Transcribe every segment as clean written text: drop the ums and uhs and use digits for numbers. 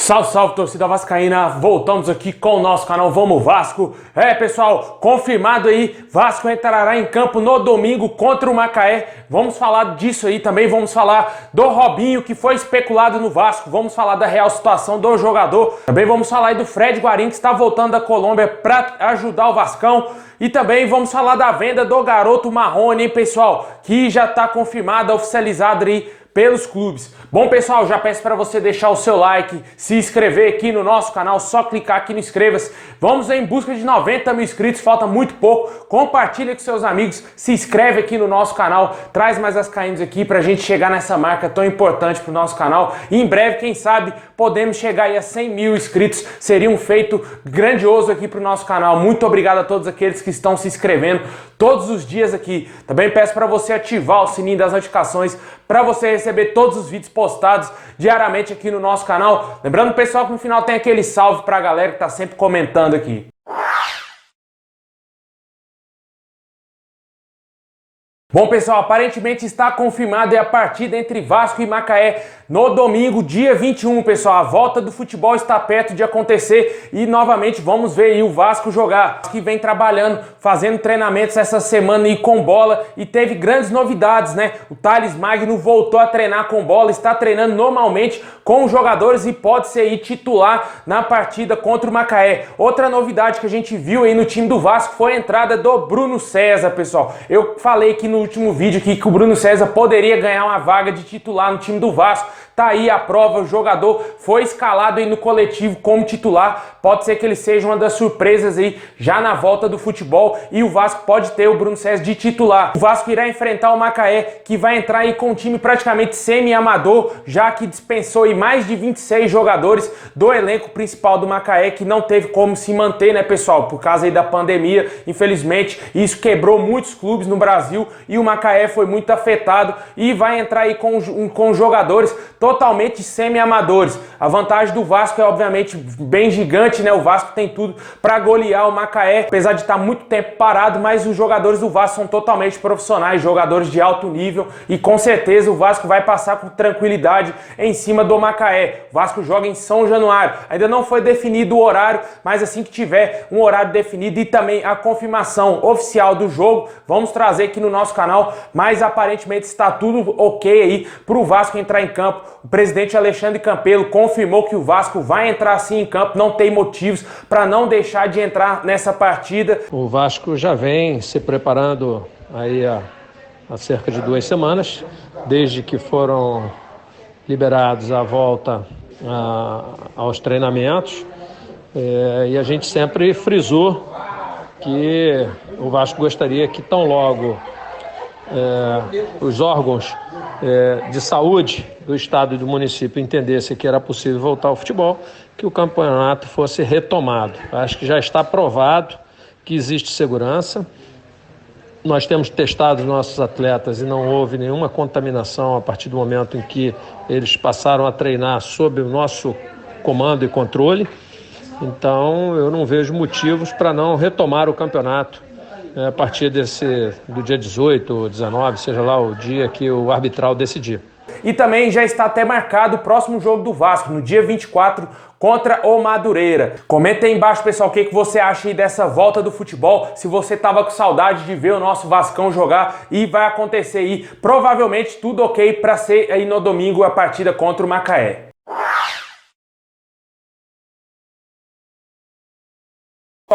Salve, salve, torcida vascaína, voltamos aqui com o nosso canal Vamos Vasco. Pessoal, confirmado aí, Vasco entrará em campo no domingo contra o Macaé. Vamos falar disso aí também, vamos falar do Robinho, que foi especulado no Vasco. Vamos falar da real situação do jogador. Também vamos falar aí do Fred Guarim, que está voltando da Colômbia para ajudar o Vascão. E também vamos falar da venda do garoto Marrone, hein, pessoal, que já está confirmada, oficializada aí pelos clubes. Bom, pessoal, já peço para você deixar o seu like, se inscrever aqui no nosso canal, só clicar aqui no inscreva-se. Vamos em busca de 90 mil inscritos, falta muito pouco. Compartilha com seus amigos, se inscreve aqui no nosso canal, traz mais vascaínos aqui para a gente chegar nessa marca tão importante para o nosso canal. E em breve, quem sabe, podemos chegar aí a 100 mil inscritos. Seria um feito grandioso aqui para o nosso canal. Muito obrigado a todos aqueles que estão se inscrevendo todos os dias aqui. Também peço para você ativar o sininho das notificações para você receber todos os vídeos postados diariamente aqui no nosso canal. Lembrando, pessoal, que no final tem aquele salve para a galera que está sempre comentando aqui. Bom, pessoal, aparentemente está confirmada a partida entre Vasco e Macaé no domingo, dia 21, pessoal. A volta do futebol está perto de acontecer e novamente vamos ver aí o Vasco jogar. Que vem trabalhando, fazendo treinamentos essa semana aí com bola e teve grandes novidades, né? O Thales Magno voltou a treinar com bola, está treinando normalmente com os jogadores e pode ser aí titular na partida contra o Macaé. Outra novidade que a gente viu aí no time do Vasco foi a entrada do Bruno César, pessoal. Eu falei aqui no último vídeo aqui que o Bruno César poderia ganhar uma vaga de titular no time do Vasco. Tá aí a prova, o jogador foi escalado aí no coletivo como titular. Pode ser que ele seja uma das surpresas aí já na volta do futebol e o Vasco pode ter o Bruno César de titular. O Vasco irá enfrentar o Macaé, que vai entrar aí com um time praticamente semi-amador, já que dispensou aí mais de 26 jogadores do elenco principal do Macaé, que não teve como se manter, né, pessoal, por causa aí da pandemia. Infelizmente, isso quebrou muitos clubes no Brasil e o Macaé foi muito afetado e vai entrar aí com jogadores totalmente semi-amadores. A vantagem do Vasco é obviamente bem gigante, né? O Vasco tem tudo para golear o Macaé, apesar de estar muito tempo parado, mas os jogadores do Vasco são totalmente profissionais, jogadores de alto nível e com certeza o Vasco vai passar com tranquilidade em cima do Macaé. O Vasco joga em São Januário. Ainda não foi definido o horário, mas assim que tiver um horário definido e também a confirmação oficial do jogo, vamos trazer aqui no nosso canal, mas aparentemente está tudo ok aí para o Vasco entrar em campo. O presidente Alexandre Campelo confirmou que o Vasco vai entrar sim em campo, não tem motivos para não deixar de entrar nessa partida. O Vasco já vem se preparando aí há cerca de 2 semanas, desde que foram liberados a volta aos treinamentos, e a gente sempre frisou que o Vasco gostaria que tão logo os órgãos de saúde do estado e do município entendesse que era possível voltar ao futebol, que o campeonato fosse retomado. Acho que já está provado que existe segurança. Nós temos testado os nossos atletas e não houve nenhuma contaminação a partir do momento em que eles passaram a treinar sob o nosso comando e controle. Então eu não vejo motivos para não retomar o campeonato a partir do dia 18 ou 19, seja lá o dia que o arbitral decidir. E também já está até marcado o próximo jogo do Vasco, no dia 24, contra o Madureira. Comenta aí embaixo, pessoal, o que você acha aí dessa volta do futebol, se você estava com saudade de ver o nosso Vascão jogar, e vai acontecer aí, provavelmente tudo ok para ser aí no domingo a partida contra o Macaé.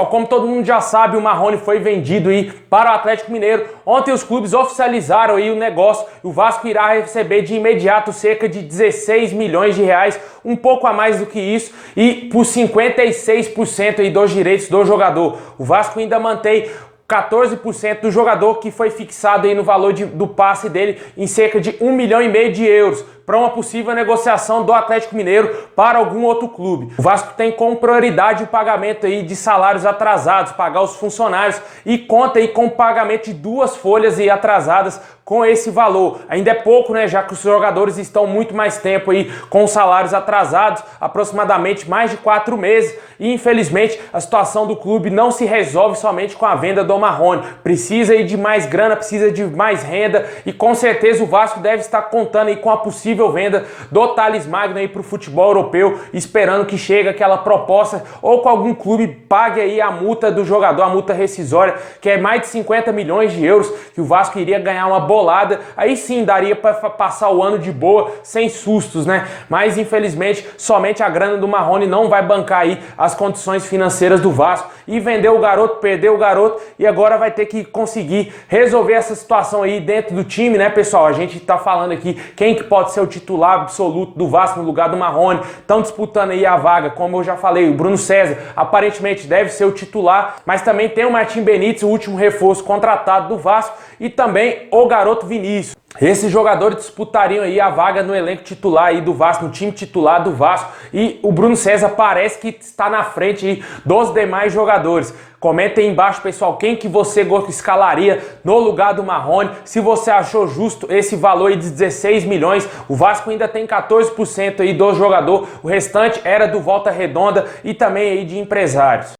Como todo mundo já sabe, o Marrone foi vendido aí para o Atlético Mineiro. Ontem os clubes oficializaram aí o negócio. O Vasco irá receber de imediato cerca de 16 milhões de reais, um pouco a mais do que isso, e por 56% aí dos direitos do jogador. O Vasco ainda mantém 14% do jogador, que foi fixado aí no valor do passe dele em cerca de 1,5 milhão de euros, para uma possível negociação do Atlético Mineiro para algum outro clube. O Vasco tem como prioridade o pagamento aí de salários atrasados, pagar os funcionários, e conta aí com o pagamento de 2 folhas aí atrasadas com esse valor. Ainda é pouco, né, já que os jogadores estão muito mais tempo aí com os salários atrasados, aproximadamente mais de 4 meses, e infelizmente a situação do clube não se resolve somente com a venda do Marrone. Precisa aí de mais grana, precisa de mais renda, e com certeza o Vasco deve estar contando aí com a possível possível venda do Thales Magno aí para o futebol europeu, esperando que chegue aquela proposta ou com algum clube pague aí a multa do jogador, a multa rescisória, que é mais de 50 milhões de euros, que o Vasco iria ganhar uma bolada. Aí sim daria para passar o ano de boa, sem sustos, né? Mas infelizmente somente a grana do Marrone não vai bancar aí as condições financeiras do Vasco, e vendeu o garoto, perdeu o garoto, e agora vai ter que conseguir resolver essa situação aí dentro do time, né, pessoal? A gente tá falando aqui quem que pode ser o titular absoluto do Vasco no lugar do Marrone. Estão disputando aí a vaga, como eu já falei, o Bruno César aparentemente deve ser o titular, mas também tem o Martim Benítez, o último reforço contratado do Vasco, e também o garoto Vinícius. Esses jogadores disputariam aí a vaga no elenco titular aí do Vasco, no time titular do Vasco, e o Bruno César parece que está na frente aí dos demais jogadores. Comenta aí embaixo, pessoal, quem que você escalaria no lugar do Marrone, se você achou justo esse valor aí de 16 milhões, o Vasco ainda tem 14% aí do jogador, o restante era do Volta Redonda e também aí de empresários.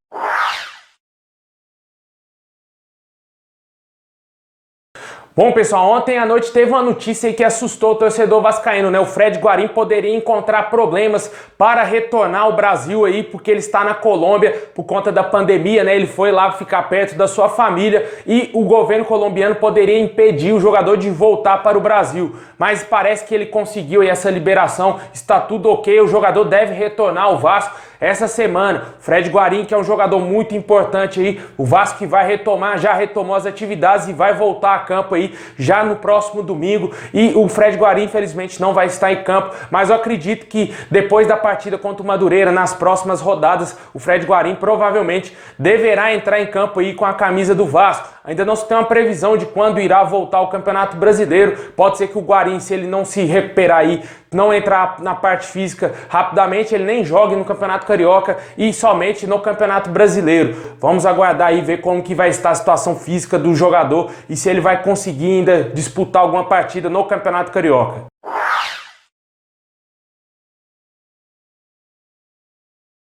Bom, pessoal, ontem à noite teve uma notícia aí que assustou o torcedor vascaíno, né? O Fred Guarim poderia encontrar problemas para retornar ao Brasil aí, porque ele está na Colômbia por conta da pandemia, né? Ele foi lá ficar perto da sua família e o governo colombiano poderia impedir o jogador de voltar para o Brasil. Mas parece que ele conseguiu aí essa liberação, está tudo ok, o jogador deve retornar ao Vasco essa semana. Fred Guarim, que é um jogador muito importante aí, o Vasco que vai retomar, já retomou as atividades e vai voltar a campo aí já no próximo domingo. E o Fred Guarim, infelizmente, não vai estar em campo, mas eu acredito que depois da partida contra o Madureira, nas próximas rodadas, o Fred Guarim provavelmente deverá entrar em campo aí com a camisa do Vasco. Ainda não se tem uma previsão de quando irá voltar ao Campeonato Brasileiro. Pode ser que o Guarim, se ele não se recuperar aí, não entrar na parte física rapidamente, ele nem jogue no Campeonato Carioca e somente no Campeonato Brasileiro. Vamos aguardar aí, ver como que vai estar a situação física do jogador e se ele vai conseguir ainda disputar alguma partida no Campeonato Carioca.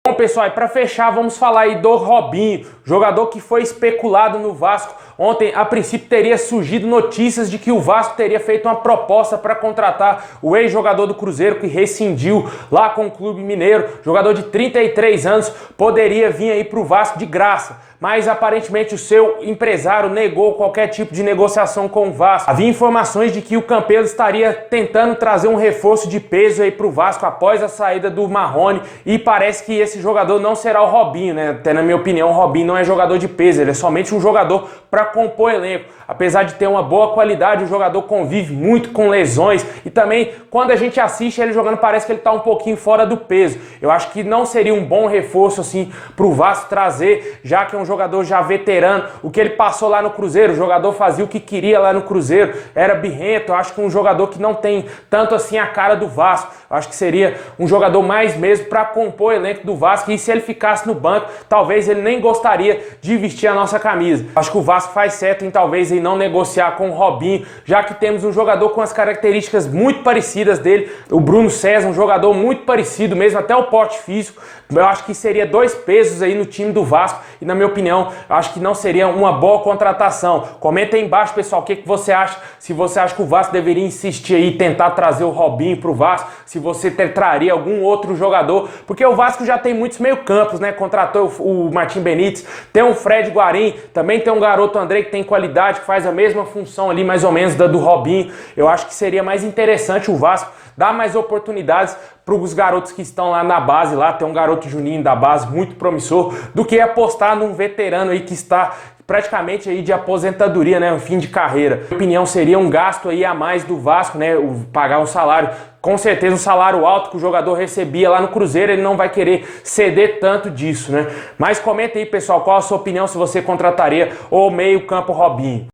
Bom, pessoal, e para fechar, vamos falar aí do Robinho, jogador que foi especulado no Vasco. Ontem, a princípio, teria surgido notícias de que o Vasco teria feito uma proposta para contratar o ex-jogador do Cruzeiro, que rescindiu lá com o Clube Mineiro. Jogador de 33 anos, poderia vir aí para o Vasco de graça. Mas aparentemente o seu empresário negou qualquer tipo de negociação com o Vasco. Havia informações de que o Campelo estaria tentando trazer um reforço de peso aí para o Vasco após a saída do Marrone, e parece que esse jogador não será o Robinho, né? Até na minha opinião, o Robinho não é jogador de peso, ele é somente um jogador para compor elenco. Apesar de ter uma boa qualidade, o jogador convive muito com lesões e também quando a gente assiste ele jogando parece que ele está um pouquinho fora do peso. Eu acho que não seria um bom reforço assim para o Vasco trazer, já que é um jogador já veterano. O que ele passou lá no Cruzeiro, o jogador fazia o que queria lá no Cruzeiro, era birrento. Eu acho que um jogador que não tem tanto assim a cara do Vasco. Eu acho que seria um jogador mais mesmo para compor o elenco do Vasco, e se ele ficasse no banco, talvez ele nem gostaria de vestir a nossa camisa. Eu acho que o Vasco faz certo em talvez não negociar com o Robinho, já que temos um jogador com as características muito parecidas dele, o Bruno César, um jogador muito parecido mesmo, até o porte físico. Eu acho que seria dois pesos aí no time do Vasco e, na minha opinião, eu acho que não seria uma boa contratação. Comenta aí embaixo, pessoal, o que você acha, se você acha que o Vasco deveria insistir aí e tentar trazer o Robinho pro Vasco, se você traria algum outro jogador, porque o Vasco já tem muitos meio-campos, né? Contratou o Martim Benítez, tem o Fred Guarim, também tem um garoto André que tem qualidade, que faz a mesma função ali mais ou menos da do Robinho. Eu acho que seria mais interessante o Vasco dar mais oportunidades para os garotos que estão lá na base, lá tem um garoto Juninho da base muito promissor, do que apostar num veterano aí que está praticamente aí de aposentadoria, né, um fim de carreira. Na minha opinião, seria um gasto aí a mais do Vasco, né, pagar um salário, com certeza um salário alto que o jogador recebia lá no Cruzeiro, ele não vai querer ceder tanto disso, né? Mas comenta aí, pessoal, qual a sua opinião, se você contrataria o meio-campo Robinho.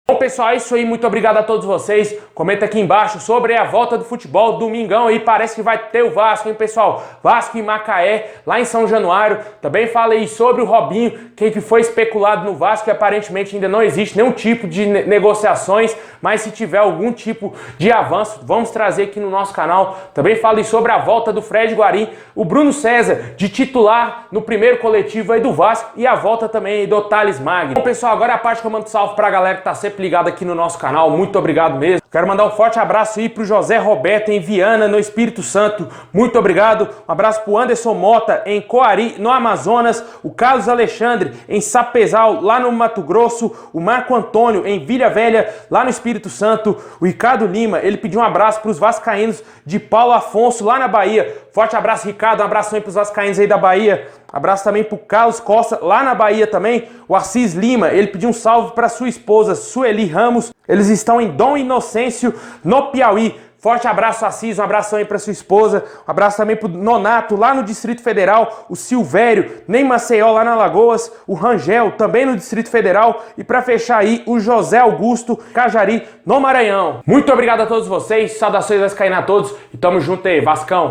Bom, pessoal, é isso aí. Muito obrigado a todos vocês. Comenta aqui embaixo sobre a volta do futebol. Domingão aí, parece que vai ter o Vasco, hein, pessoal? Vasco e Macaé, lá em São Januário. Também fala aí sobre o Robinho, que foi especulado no Vasco, que aparentemente ainda não existe nenhum tipo de negociações, mas se tiver algum tipo de avanço, vamos trazer aqui no nosso canal. Também fala aí sobre a volta do Fred Guarim, o Bruno César de titular no primeiro coletivo aí do Vasco e a volta também aí do Thales Magno. Bom, pessoal, agora é a parte que eu mando salve pra galera que tá sempre sempre ligado aqui no nosso canal, muito obrigado mesmo. Quero mandar um forte abraço aí pro José Roberto em Viana, no Espírito Santo, muito obrigado. Um abraço pro Anderson Mota em Coari, no Amazonas, o Carlos Alexandre em Sapezal, lá no Mato Grosso, o Marco Antônio em Vila Velha, lá no Espírito Santo, o Ricardo Lima, ele pediu um abraço pros vascaínos de Paulo Afonso, lá na Bahia. Forte abraço, Ricardo, um abraço aí pros vascaínos aí da Bahia. Abraço também pro Carlos Costa, lá na Bahia também. O Assis Lima, ele pediu um salve para sua esposa, Sueli Ramos. Eles estão em Dom Inocêncio, no Piauí. Forte abraço, Assis, um abração aí para sua esposa. Um abraço também pro Nonato, lá no Distrito Federal. O Silvério, nem Maceió, lá na Lagoas. O Rangel, também no Distrito Federal. E para fechar aí, o José Augusto Cajari, no Maranhão. Muito obrigado a todos vocês, saudações vascaínas a todos. E tamo junto aí, Vascão.